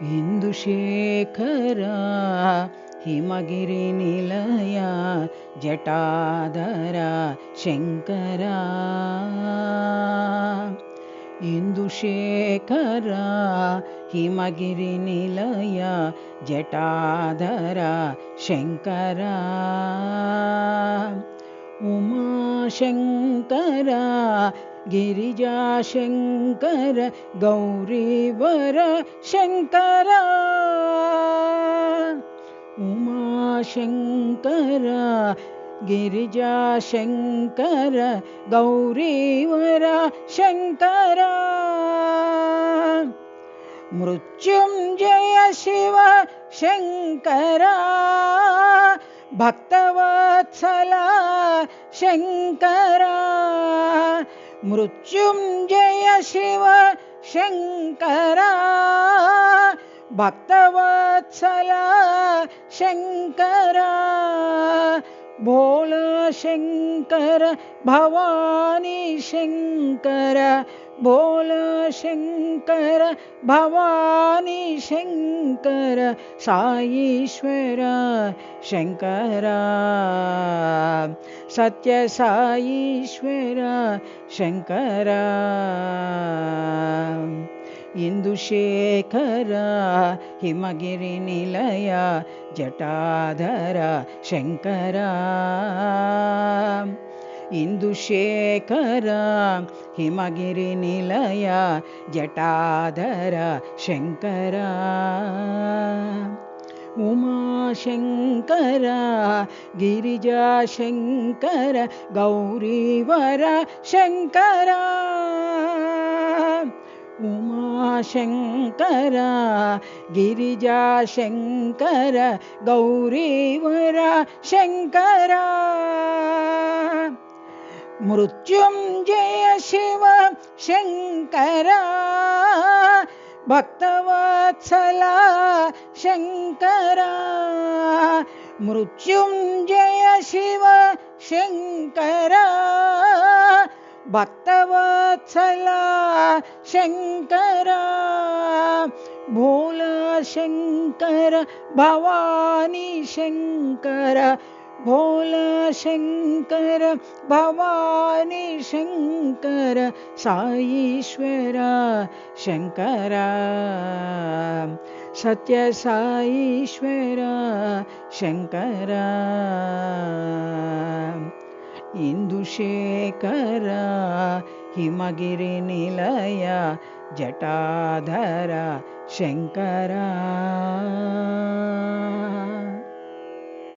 ಇಂದುಶೇಖರ Himagiri Nilaya Jatadhara Shankara ಇಂದುಶೇಖರ Himagiri Nilaya Jatadhara Shankara Umashankar ಗಿರಿಜಾಶಂಕರ ಗೌರಿವರ Shankara Umashankar ಗಿರಿಜಾಶಂಕರ ಗೌರಿವರ Shankara Mrityunjaya Shiva Shankara Bhaktavatsala Shankara Mrityunjaya Shiva Shankara Bhaktavatsala Shankara ಭೋಳ Shankara Bhavani Shankara ಭೋಳ Shankara Bhavani Shankara ಸಾಯೀಶ್ವರ Shankara Satya ಸಾಯೀಶ್ವರ Shankara ಇಂದುಶೇಖರ Himagiri Nilaya Jatadhara Shankara ಇಂದುಶೇಖರ Himagiri Nilaya Jatadhara Shankara Umashankar ಗಿರಿಜಾಶಂಕರ ಗೌರಿವರ Shankara Umashankar ಗಿರಿಜಾಶಂಕರ ಗೌರಿವರ Shankara Mrityunjaya Shiva Shankara Bhaktavatsala Shankara Mrityunjaya Shiva Shankara Bhaktavatsala Shankara ಭೋಳ Shankara Bhavani Shankara ಭೋಳ Shankara Bhavani Shankara ಸಾಯೀಶ್ವರ Shankara Satya ಸಾಯೀಶ್ವರ Shankara ಇಂದುಶೇಖರ Himagiri Nilaya Jatadhara Shankara